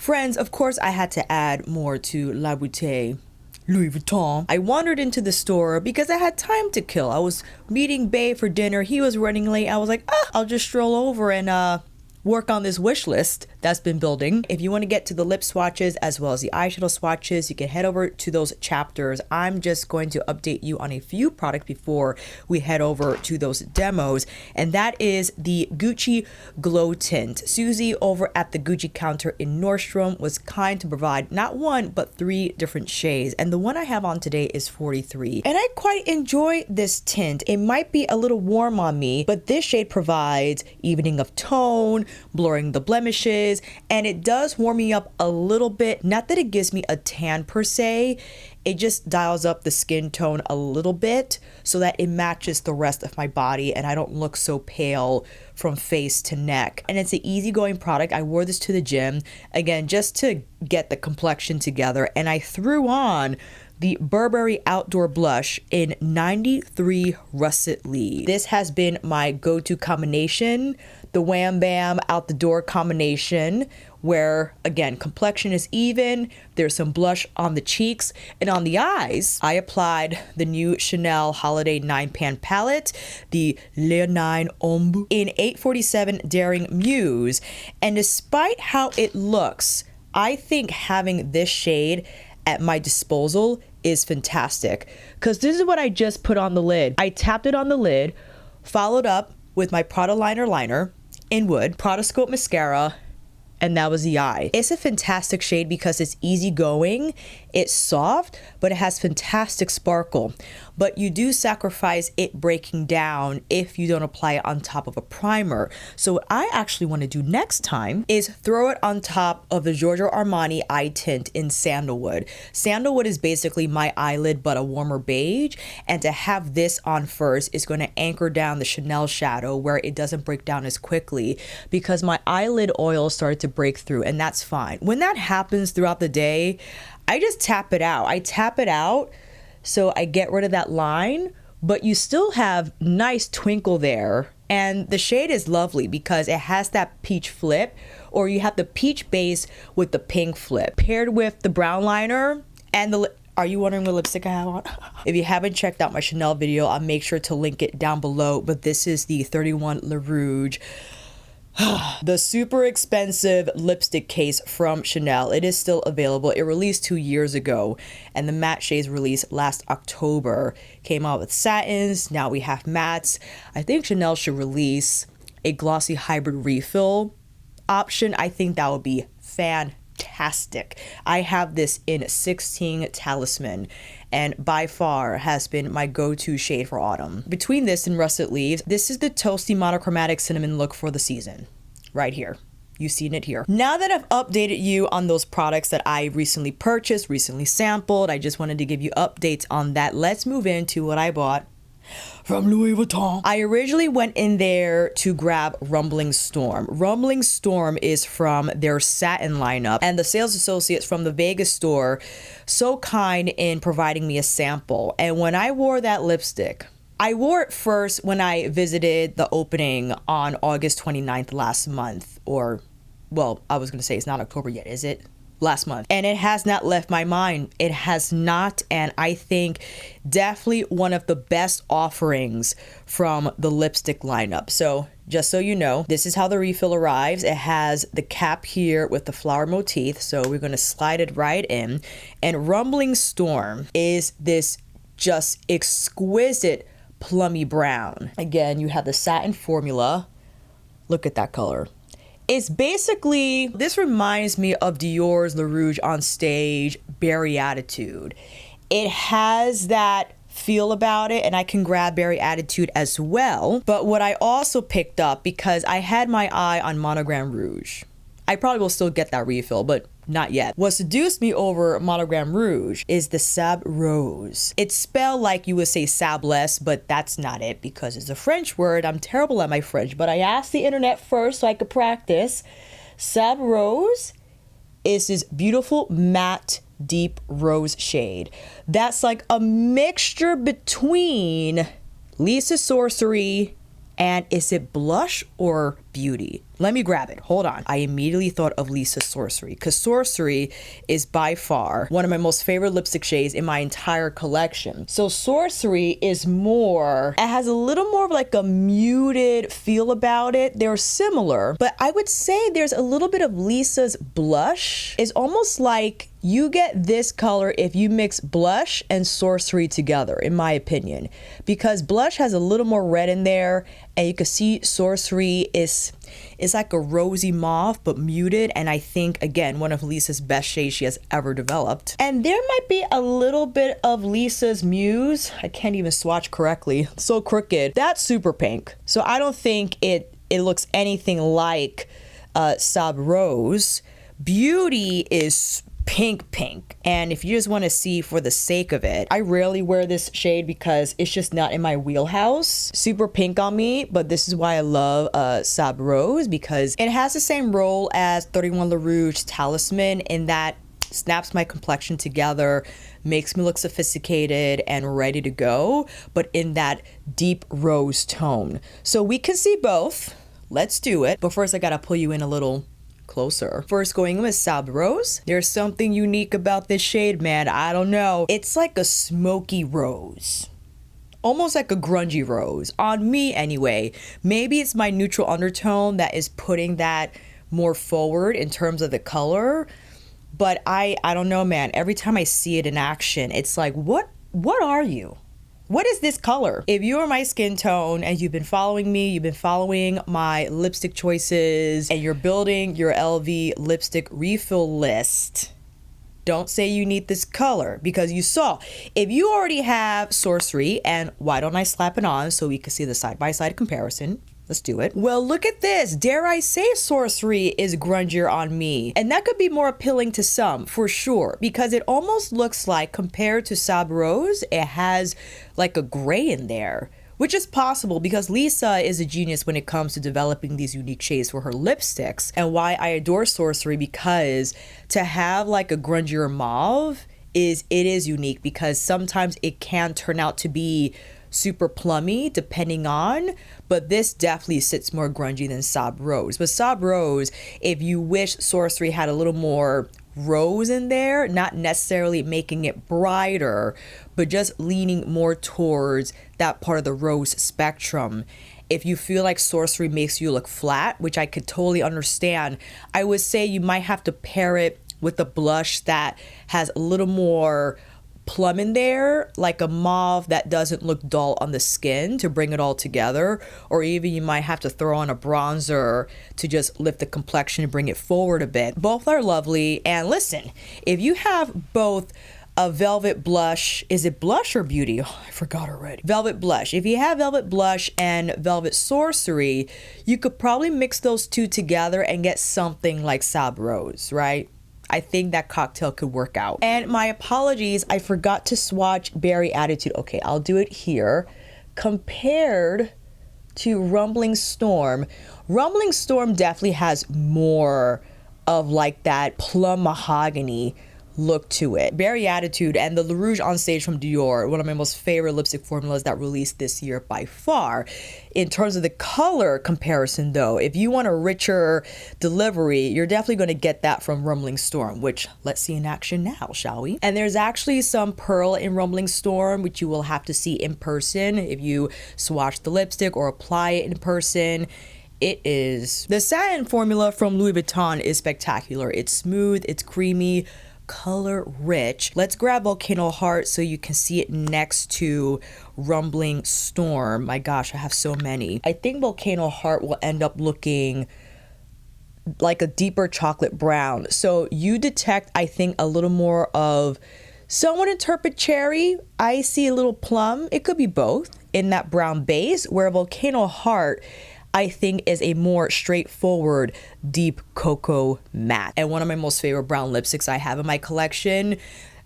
Friends, of course I had to add more to La Beauté Louis Vuitton. I wandered into the store because I had time to kill. I was meeting Bae for dinner. He was running late. I was like, I'll just stroll over and work on this wish list that's been building. If you want to get to the lip swatches as well as the eyeshadow swatches, you can head over to those chapters. I'm just going to update you on a few products before we head over to those demos, and that is the Gucci Glow Tint. Susie over at the Gucci counter in Nordstrom was kind to provide not one but 3 different shades, and the one I have on today is 43, and I quite enjoy this tint. It might be a little warm on me, but this shade provides evening of tone, blurring the blemishes, and it does warm me up a little bit. Not that it gives me a tan per se, it just dials up the skin tone a little bit so that it matches the rest of my body and I don't look so pale from face to neck. And it's an easygoing product. I wore this to the gym, again, just to get the complexion together, and I threw on the Burberry Outdoor Blush in 93 Russet Lead. This has been my go-to combination, the Wham Bam Out the Door combination, where again, complexion is even, there's some blush on the cheeks, and on the eyes, I applied the new Chanel Holiday 9-pan palette, the Le 9 Ombre in 847 Daring Muse. And despite how it looks, I think having this shade at my disposal is fantastic, because this is what I just put on the lid. I tapped it on the lid, followed up with my Prada liner in wood, Prada Scope mascara, and that was the eye. It's a fantastic shade because it's easygoing, it's soft, but it has fantastic sparkle. But you do sacrifice it breaking down if you don't apply it on top of a primer. So what I actually want to do next time is throw it on top of the Giorgio Armani eye tint in Sandalwood. Sandalwood is basically my eyelid but a warmer beige, and to have this on first is going to anchor down the Chanel shadow where it doesn't break down as quickly, because my eyelid oil started to break through, and that's fine. When that happens throughout the day, I just tap it out. I tap it out so I get rid of that line, but you still have nice twinkle there. And the shade is lovely because it has that peach flip, or you have the peach base with the pink flip paired with the brown liner and the are you wondering what lipstick I have on? If you haven't checked out my Chanel video, I'll make sure to link it down below, but this is the 31 Le Rouge. The super expensive lipstick case from Chanel. It is still available. It released 2 years ago, and the matte shades released last October. Came out with satins. Now we have mattes. I think Chanel should release a glossy hybrid refill option. I think that would be fantastic. I have this in 16 Talisman, and by far has been my go-to shade for autumn. Between this and Russet Leaves, this is the toasty monochromatic cinnamon look for the season. Right here. You've seen it here. Now that I've updated you on those products that I recently purchased, recently sampled, I just wanted to give you updates on that. Let's move into what I bought from Louis Vuitton. I originally went in there to grab Rumbling Storm. Rumbling Storm is from their satin lineup, and the sales associates from the Vegas store so kind in providing me a sample. And when I wore that lipstick, I wore it first when I visited the opening on August 29th last month, or, well, I was gonna say it's not October yet, is it? Last month, and it has not left my mind. It has not, and I think definitely one of the best offerings from the lipstick lineup. So just so you know, this is how the refill arrives. It has the cap here with the flower motif, so we're going to slide it right in. And Rumbling Storm is this just exquisite plummy brown. Again, you have the satin formula. Look at that color. It's basically, this reminds me of Dior's Le Rouge on Stage Berry Attitude. It has that feel about it, and I can grab Berry Attitude as well. But what I also picked up, because I had my eye on Monogram Rouge, I probably will still get that refill, but not yet. What seduced me over Monogram Rouge is the Sables Rose. It's spelled like you would say Sables, but that's not it because it's a French word. I'm terrible at my French, but I asked the internet first so I could practice. Sables Rose is this beautiful matte deep rose shade. That's like a mixture between Lisa's Sorcery and is it blush or beauty. Let me grab it. Hold on. I immediately thought of Lisa's Sorcery, because Sorcery is by far one of my most favorite lipstick shades in my entire collection. So Sorcery is more, it has a little more of like a muted feel about it. They're similar, but I would say there's a little bit of Lisa's blush. It's almost like you get this color if you mix blush and Sorcery together, in my opinion, because blush has a little more red in there, and you can see Sorcery is like a rosy mauve but muted, and I think again one of Lisa's best shades she has ever developed. And there might be a little bit of Lisa's Muse. I can't even swatch correctly, it's so crooked. That's super pink, so I don't think it looks anything like Sables Rose. Beauty is pink, and if you just want to see for the sake of it, I rarely wear this shade because it's just not in my wheelhouse. Super pink on me, but this is why I love Sables Rose, because it has the same role as 31 Le Rouge Talisman in that snaps my complexion together, makes me look sophisticated and ready to go, but in that deep rose tone. So we can see both. Let's do it, but first I gotta pull you in a little closer. First, going in with Sables Rose. There's something unique about this shade, man. I don't know. It's like a smoky rose. Almost like a grungy rose. On me, anyway. Maybe it's my neutral undertone that is putting that more forward in terms of the color. But I don't know, man. Every time I see it in action, it's like, what are you? What is this color? If you are my skin tone and you've been following me, you've been following my lipstick choices, and you're building your LV lipstick refill list, don't say you need this color, because you saw, if you already have Sorcery, and why don't I slap it on so we can see the side-by-side comparison? Let's do it. Well, look at this. Dare I say Sorcery is grungier on me? And that could be more appealing to some, for sure, because it almost looks like, compared to Sables Rose, it has like a gray in there, which is possible because Lisa is a genius when it comes to developing these unique shades for her lipsticks. And why I adore Sorcery, because to have like a grungier mauve is unique, because sometimes it can turn out to be super plummy depending on, but this definitely sits more grungy than Sables Rose. But Sables Rose, if you wish Sorcery had a little more rose in there, not necessarily making it brighter, but just leaning more towards that part of the rose spectrum. If you feel like Sorcery makes you look flat, which I could totally understand, I would say you might have to pair it with a blush that has a little more plum in there, like a mauve that doesn't look dull on the skin, to bring it all together. Or even you might have to throw on a bronzer to just lift the complexion and bring it forward a bit. Both are lovely. And listen, if you have both a velvet blush, is it blush or beauty? Oh, I forgot already. Velvet blush. If you have velvet blush and velvet Sorcery, you could probably mix those two together and get something like Sables Rose, right? I think that cocktail could work out. And my apologies, I forgot to swatch Berry Attitude. Okay, I'll do it here. Compared to Rumbling Storm, Rumbling Storm definitely has more of like that plum mahogany look to it. Berry Attitude and the Le Rouge On Stage from Dior, one of my most favorite lipstick formulas that released this year by far. In terms of the color comparison though, if you want a richer delivery, you're definitely going to get that from Rumbling Storm, which let's see in action now, shall we? And there's actually some pearl in Rumbling Storm, which you will have to see in person if you swatch the lipstick or apply it in person. It is. The satin formula from Louis Vuitton is spectacular. It's smooth, it's creamy, color rich. Let's grab Volcano Heart so you can see it next to Rumbling Storm. My gosh, I have so many. I think Volcano Heart will end up looking like a deeper chocolate brown. So you detect, I think, a little more of, someone interpret cherry. I see a little plum. It could be both in that brown base, where Volcano Heart, I think, is a more straightforward deep cocoa matte. And one of my most favorite brown lipsticks I have in my collection.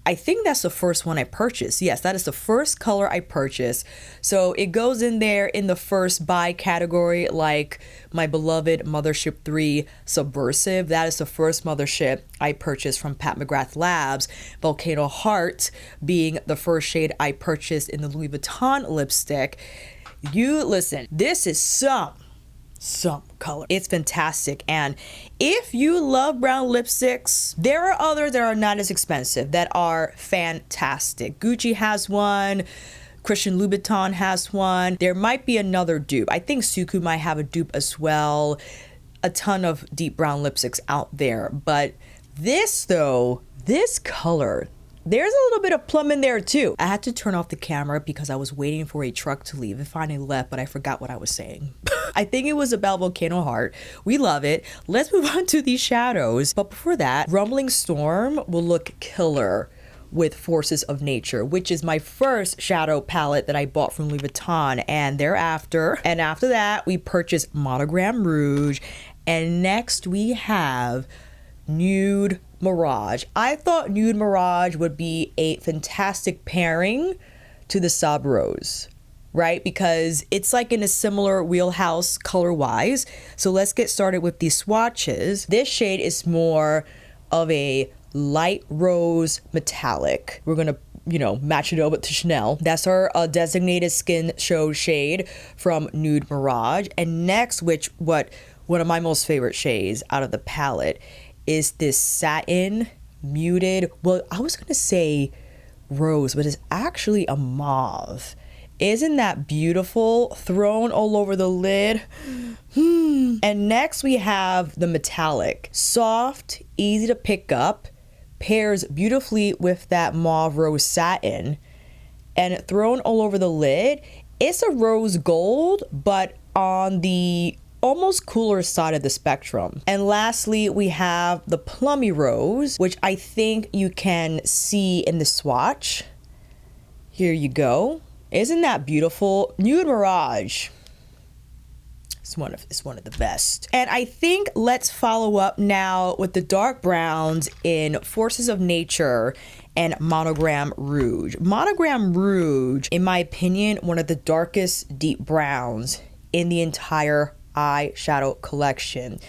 I think that's the first one I purchased. Yes, that is the first color I purchased. So it goes in there in the first buy category, like my beloved Mothership 3 Subversive. That is the first Mothership I purchased from Pat McGrath Labs. Volcano Heart being the first shade I purchased in the Louis Vuitton lipstick. You listen, this is some some color. It's fantastic. And if you love brown lipsticks, there are others that are not as expensive that are fantastic. Gucci has one. Christian Louboutin has one. There might be another dupe. I think Suku might have a dupe as well. A ton of deep brown lipsticks out there. But this though, this color, there's a little bit of plum in there too. I had to turn off the camera because I was waiting for a truck to leave. It finally left, but I forgot what I was saying. I think it was about Volcano Heart. We love it. Let's move on to these shadows. But before that, Rumbling Storm will look killer with Forces of Nature, which is my first shadow palette that I bought from Louis Vuitton. And thereafter, after that, we purchased Monogram Rouge. And next we have Nude Mirage. I thought Nude Mirage would be a fantastic pairing to the Sables Roses, right? Because it's like in a similar wheelhouse color-wise. So let's get started with these swatches. This shade is more of a light rose metallic. We're gonna, match it over to Chanel. That's our designated skin show shade from Nude Mirage. And next, one of my most favorite shades out of the palette is this satin muted, well, I was gonna say rose, but it's actually a mauve. Isn't that beautiful? Thrown all over the lid. And next we have the metallic. Soft, easy to pick up, pairs beautifully with that mauve rose satin, and thrown all over the lid. It's a rose gold, but on the almost cooler side of the spectrum. And lastly, we have the plummy rose, which I think you can see in the swatch. Here you go. Isn't that beautiful? Nude Mirage. It's one of the best. And I think let's follow up now with the dark browns in Forces of Nature and Monogram Rouge. Monogram Rouge, in my opinion, one of the darkest deep browns in the entire eyeshadow collection.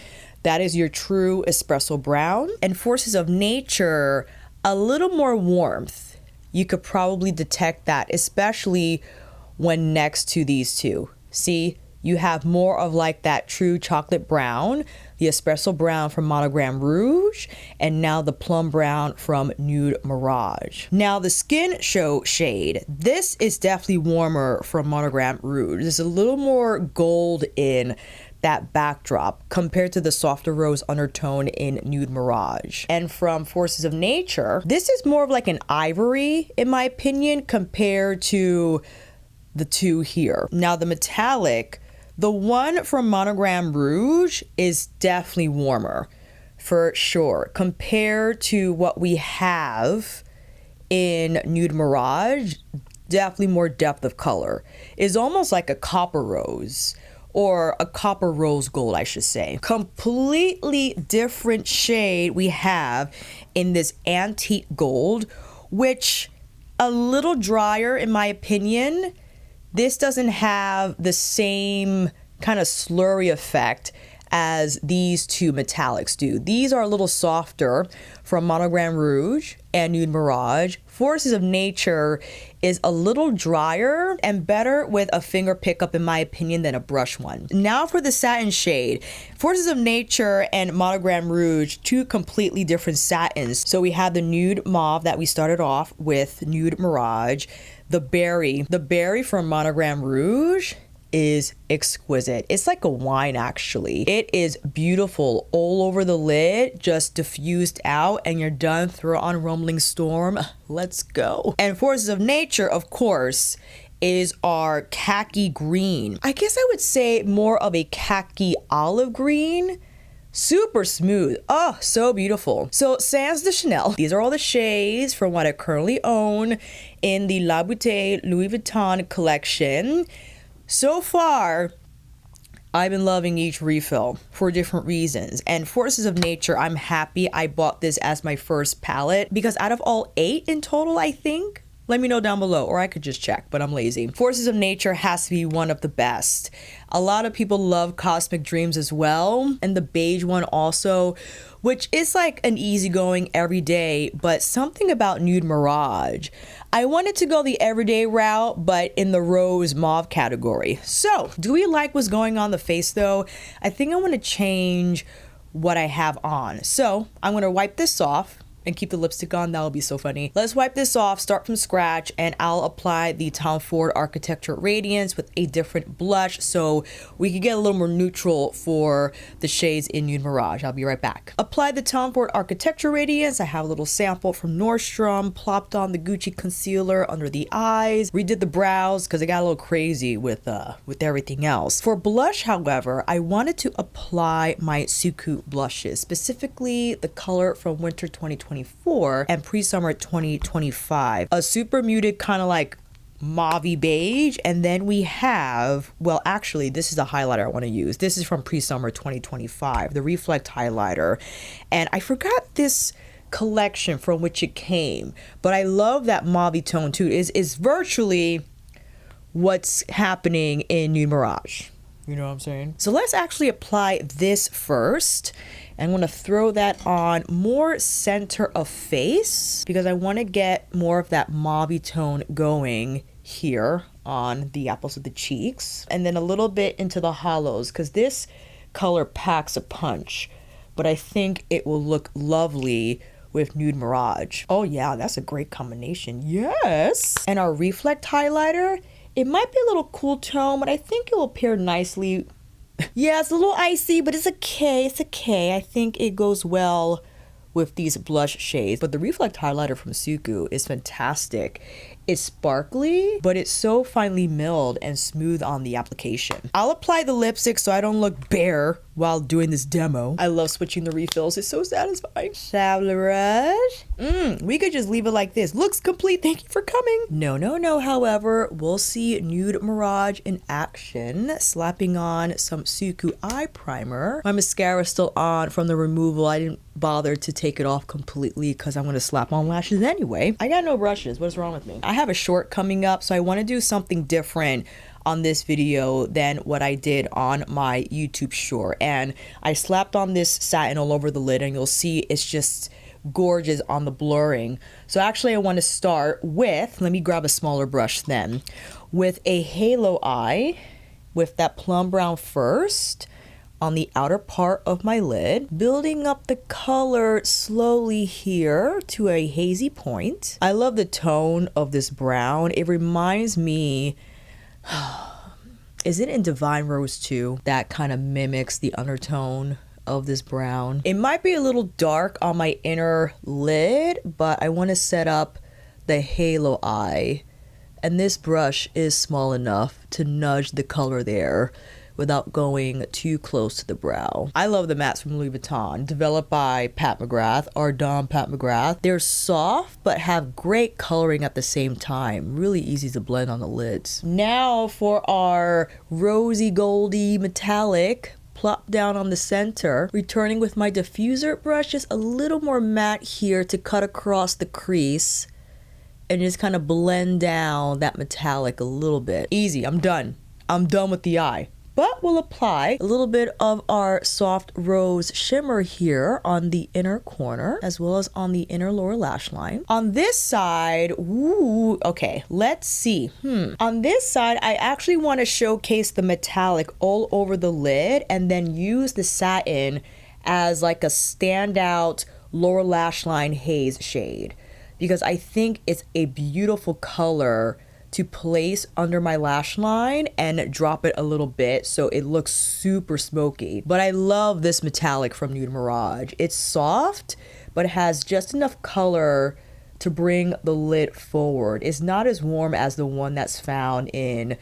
That is your true espresso brown. And Forces of Nature, a little more warmth. You could probably detect that, especially when next to these two. See, you have more of like that true chocolate brown, the espresso brown from Monogram Rouge, and now the plum brown from Nude Mirage. Now the skin show shade, this is definitely warmer from Monogram Rouge. There's a little more gold in that backdrop compared to the softer rose undertone in Nude Mirage. And from Forces of Nature, this is more of like an ivory, in my opinion, compared to the two here. Now the metallic, the one from Monogram Rouge is definitely warmer, for sure, compared to what we have in Nude Mirage. Definitely more depth of color. It's almost like a copper rose, or a copper rose gold, I should say. Completely different shade we have in this antique gold, which a little drier in my opinion. This doesn't have the same kind of slurry effect as these two metallics do. These are a little softer from Monogram Rouge and Nude Mirage. Forces of Nature is a little drier and better with a finger pickup, in my opinion, than a brush one. Now for the satin shade. Forces of Nature and Monogram Rouge, two completely different satins. So we have the nude mauve that we started off with, Nude Mirage. The berry from Monogram Rouge is exquisite. It's like a wine, actually. It is beautiful all over the lid, just diffused out, and you're done. Throw on Rumbling Storm. Let's go. And Forces of Nature, of course, is our khaki green. I guess I would say more of a khaki olive green. Super smooth. Oh, so beautiful. So sans de Chanel. These are all the shades from what I currently own in the La Beauté Louis Vuitton collection. So far, I've been loving each refill for different reasons. And Forces of Nature, I'm happy I bought this as my first palette because out of all 8 in total, I think, Let me know down below, or I could just check, but I'm lazy. Forces of Nature has to be one of the best. A lot of people love Cosmic Dreams as well, and the beige one also, which is like an easygoing everyday, but something about Nude Mirage. I wanted to go the everyday route, but in the rose mauve category. So, do we like what's going on the face though? I think I want to change what I have on. So, I'm going to wipe this off and keep the lipstick on. That'll be so funny. Let's wipe this off, start from scratch, and I'll apply the Tom Ford Architecture Radiance with a different blush so we can get a little more neutral for the shades in Nude Mirage. I'll be right back. Apply the Tom Ford Architecture Radiance. I have a little sample from Nordstrom, plopped on the Gucci concealer under the eyes, redid the brows because it got a little crazy with everything else. For blush, however, I wanted to apply my Suku blushes, specifically the color from Winter 2024 and pre-summer 2025. A super muted kind of like mauvey beige, and then we have, well, actually this is a highlighter I want to use. This is from pre-summer 2025, the Reflect highlighter, and I forgot this collection from which it came, but I love that mauvey tone too. Is virtually what's happening in Nude Mirage. You know what I'm saying? So let's actually apply this first. I'm going to throw that on more center of face because I want to get more of that mauvey tone going here on the apples of the cheeks, and then a little bit into the hollows because this color packs a punch, but I think it will look lovely with Nude Mirage. Oh yeah, that's a great combination. Yes. And our Reflect highlighter, it might be a little cool tone, but I think it will pair nicely. Yeah, it's a little icy, but it's okay. It's okay. I think it goes well with these blush shades. But the Reflect highlighter from Suku is fantastic. It's sparkly, but it's so finely milled and smooth on the application. I'll apply the lipstick so I don't look bare while doing this demo. I love switching the refills. It's so satisfying. Sables Roses. We could just leave it like this. Looks complete. Thank you for coming. No. However, we'll see Nude Mirage in action. Slapping on some Suku eye primer. My mascara is still on from the removal. I didn't bother to take it off completely because I'm going to slap on lashes anyway. I got no brushes. What's wrong with me? I have a short coming up, so I want to do something different on this video than what I did on my YouTube short. And I slapped on this satin all over the lid, and you'll see it's just gorgeous on the blurring. So actually I want to start with, let me grab a smaller brush then, with a halo eye with that plum brown first on the outer part of my lid, building up the color slowly here to a hazy point. I love the tone of this brown. It reminds me, is it in Divine Rose 2? That kind of mimics the undertone of this brown. It might be a little dark on my inner lid, but I want to set up the halo eye. And this brush is small enough to nudge the color there without going too close to the brow. I love the mattes from Louis Vuitton, developed by Pat McGrath, our Dom Pat McGrath. They're soft, but have great coloring at the same time. Really easy to blend on the lids. Now for our rosy goldy metallic, plop down on the center, returning with my diffuser brush, just a little more matte here to cut across the crease and just kind of blend down that metallic a little bit. Easy, I'm done. I'm done with the eye. But we'll apply a little bit of our soft rose shimmer here on the inner corner, as well as on the inner lower lash line. On this side, ooh, okay, let's see. On this side, I actually want to showcase the metallic all over the lid and then use the satin as like a standout lower lash line haze shade, because I think it's a beautiful color to place under my lash line and drop it a little bit so it looks super smoky. But I love this metallic from Nude Mirage. It's soft, but it has just enough color to bring the lid forward. It's not as warm as the one that's found in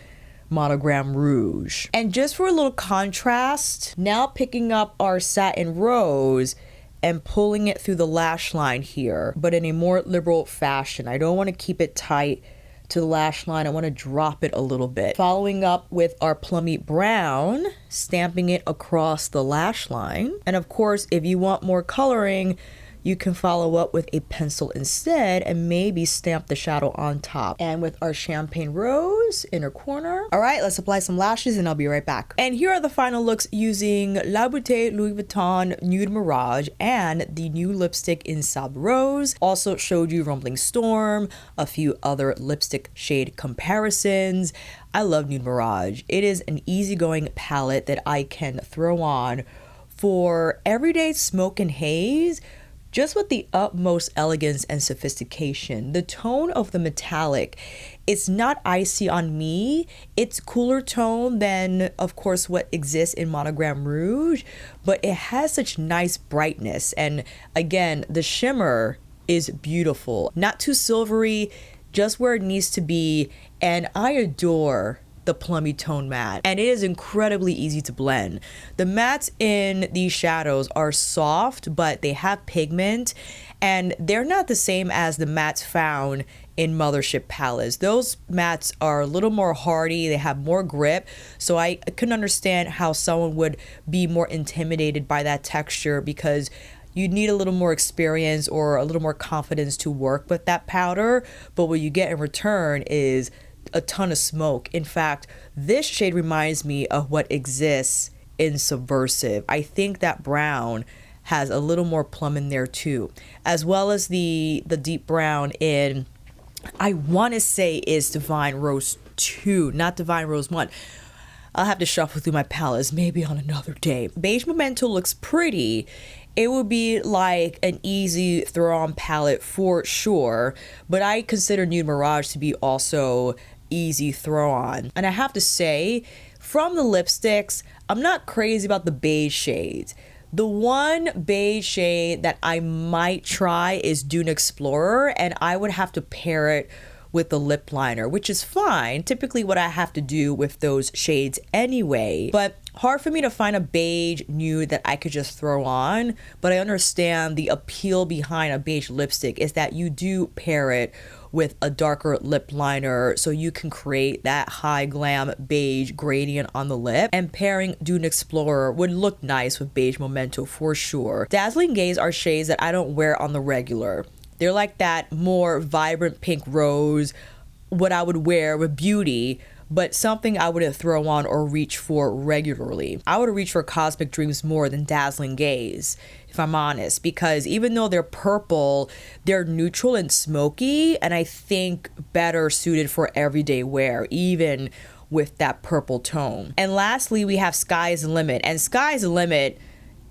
Monogram Rouge. And just for a little contrast, now picking up our satin rose and pulling it through the lash line here, but in a more liberal fashion. I don't want to keep it tight to the lash line. I want to drop it a little bit. Following up with our plummy brown, stamping it across the lash line. And of course, if you want more coloring, you can follow up with a pencil instead and maybe stamp the shadow on top. And with our champagne rose inner corner. All right, let's apply some lashes and I'll be right back. And here are the final looks using La Beauté Louis Vuitton Nude Mirage and the new lipstick in Sables Roses. Also showed you Rumbling Storm, a few other lipstick shade comparisons. I love Nude Mirage. It is an easygoing palette that I can throw on for everyday smoke and haze, just with the utmost elegance and sophistication. The tone of the metallic, it's not icy on me. It's cooler tone than, of course, what exists in Monogram Rouge, but it has such nice brightness. And again, the shimmer is beautiful. Not too silvery, just where it needs to be. And I adore the plummy tone matte, and it is incredibly easy to blend. The mattes in these shadows are soft, but they have pigment, and they're not the same as the mattes found in Mothership palettes. Those mattes are a little more hardy, they have more grip, so I couldn't understand how someone would be more intimidated by that texture, because you need a little more experience or a little more confidence to work with that powder, but what you get in return is a ton of smoke. In fact, this shade reminds me of what exists in Subversive. I think that brown has a little more plum in there too, as well as the deep brown in, I want to say, is Divine Rose 2, not Divine Rose 1. I'll have to shuffle through my palettes maybe on another day. Beige Memento looks pretty. It would be like an easy throw on palette for sure, but I consider Nude Mirage to be also easy throw on. And I have to say, from the lipsticks, I'm not crazy about the beige shades. The one beige shade that I might try is Dune Explorer, and I would have to pair it with the lip liner, which is fine, typically what I have to do with those shades anyway. But hard for me to find a beige nude that I could just throw on, but I understand the appeal behind a beige lipstick is that you do pair it with a darker lip liner so you can create that high glam beige gradient on the lip, and pairing Dune Explorer would look nice with Beige Memento for sure. Dazzling Gaze are shades that I don't wear on the regular. They're like that more vibrant pink rose, what I would wear with Beauty, but something I wouldn't throw on or reach for regularly. I would reach for Cosmic Dreams more than Dazzling Gaze, if I'm honest, because even though they're purple, they're neutral and smoky, and I think better suited for everyday wear, even with that purple tone. And lastly, we have Sky's the Limit, and Sky's the Limit,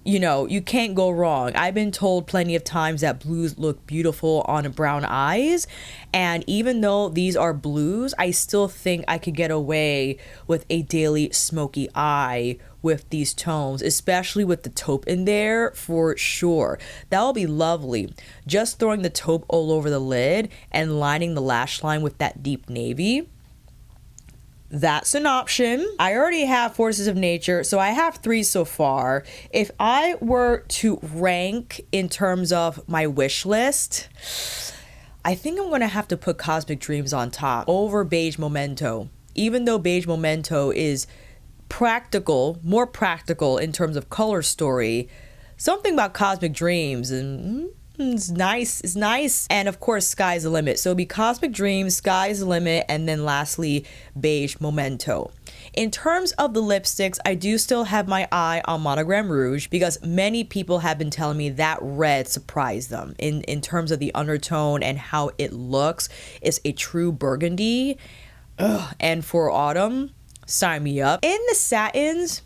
you know, you can't go wrong. I've been told plenty of times that blues look beautiful on brown eyes, and even though these are blues, I still think I could get away with a daily smoky eye with these tones, especially with the taupe in there for sure. That will be lovely. Just throwing the taupe all over the lid and lining the lash line with that deep navy, that's an option. I already have Forces of Nature, so I have 3 so far. If I were to rank in terms of my wish list, I think I'm gonna have to put Cosmic Dreams on top over Beige Memento. Even though Beige Memento is practical, more practical in terms of color story, something about Cosmic Dreams and it's nice. And of course, Sky's the Limit. So it'll be Cosmic Dreams, Sky's the Limit, and then lastly, Beige Memento. In terms of the lipsticks, I do still have my eye on Monogram Rouge because many people have been telling me that red surprised them in terms of the undertone and how it looks. It's a true burgundy. Ugh. And for autumn, sign me up. In the satins,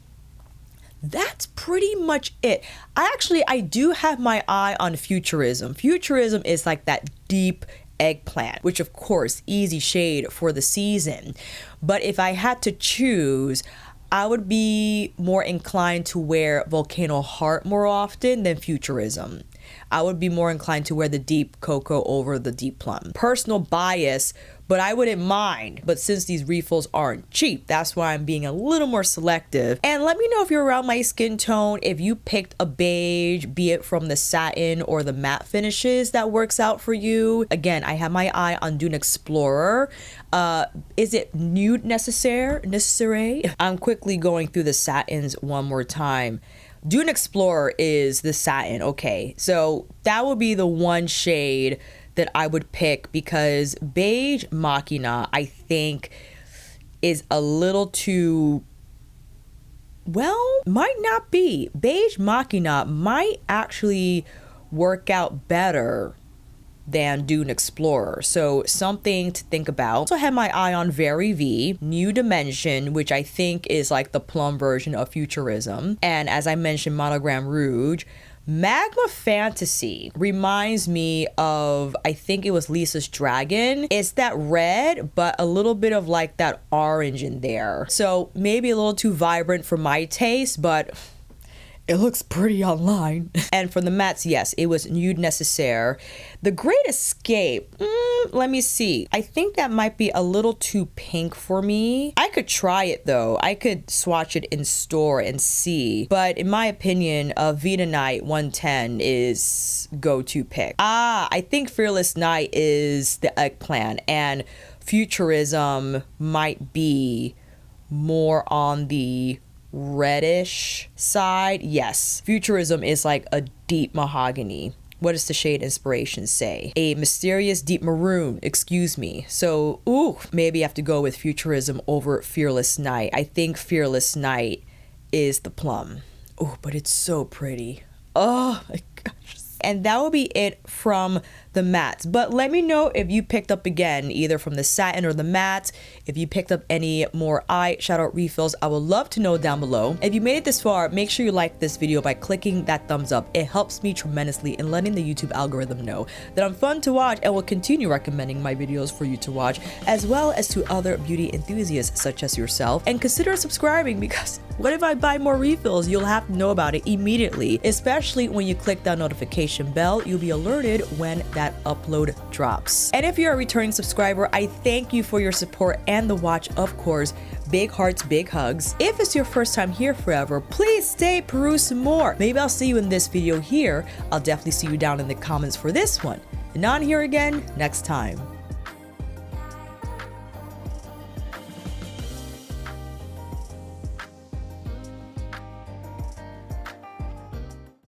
that's pretty much it. I do have my eye on Futurism. Futurism is like that deep eggplant, which of course, easy shade for the season. But if I had to choose, I would be more inclined to wear Volcano Heart more often than Futurism. I would be more inclined to wear the deep cocoa over the deep plum. Personal bias, but I wouldn't mind. But since these refills aren't cheap, that's why I'm being a little more selective. And let me know if you're around my skin tone, if you picked a beige, be it from the satin or the matte finishes that works out for you. Again, I have my eye on Dune Explorer. Is it Nude Necessaire? I'm quickly going through the satins one more time. Dune Explorer is the satin. Okay, so that would be the one shade that I would pick, because Beige Machina, I think, is a little too, well, might not be. Beige Machina might actually work out better than Dune Explorer. So something to think about. Also had my eye on Very V, New Dimension, which I think is like the plum version of Futurism. And as I mentioned, Monogram Rouge. Magma Fantasy reminds me of, I think it was Lisa's Dragon. It's that red, but a little bit of like that orange in there. So maybe a little too vibrant for my taste, but it looks pretty online. And for the mattes, yes, it was Nude Necessaire. The Great Escape, let me see. I think that might be a little too pink for me. I could try it though. I could swatch it in store and see. But in my opinion, Vita Night 110 is go-to pick. I think Fearless Night is the eggplant, and Futurism might be more on the reddish side. Yes, Futurism is like a deep mahogany. What does the shade Inspiration say? A mysterious deep maroon, excuse me. So, maybe I have to go with Futurism over Fearless Night. I think Fearless Night is the plum. But it's so pretty. Oh my gosh. And that will be it from the mattes. But let me know if you picked up, again, either from the satin or the matte, if you picked up any more eyeshadow refills. I would love to know down below. If you made it this far, make sure you like this video by clicking that thumbs up. It helps me tremendously in letting the YouTube algorithm know that I'm fun to watch and will continue recommending my videos for you to watch, as well as to other beauty enthusiasts such as yourself. And consider subscribing, because what if I buy more refills? You'll have to know about it immediately, especially when you click that notification bell. You'll be alerted when that upload drops. And if you're a returning subscriber, I thank you for your support and the watch, of course. Big hearts, big hugs. If it's your first time here forever, please stay, peruse some more. Maybe I'll see you in this video here. I'll definitely see you down in the comments for this one. And on here again next time.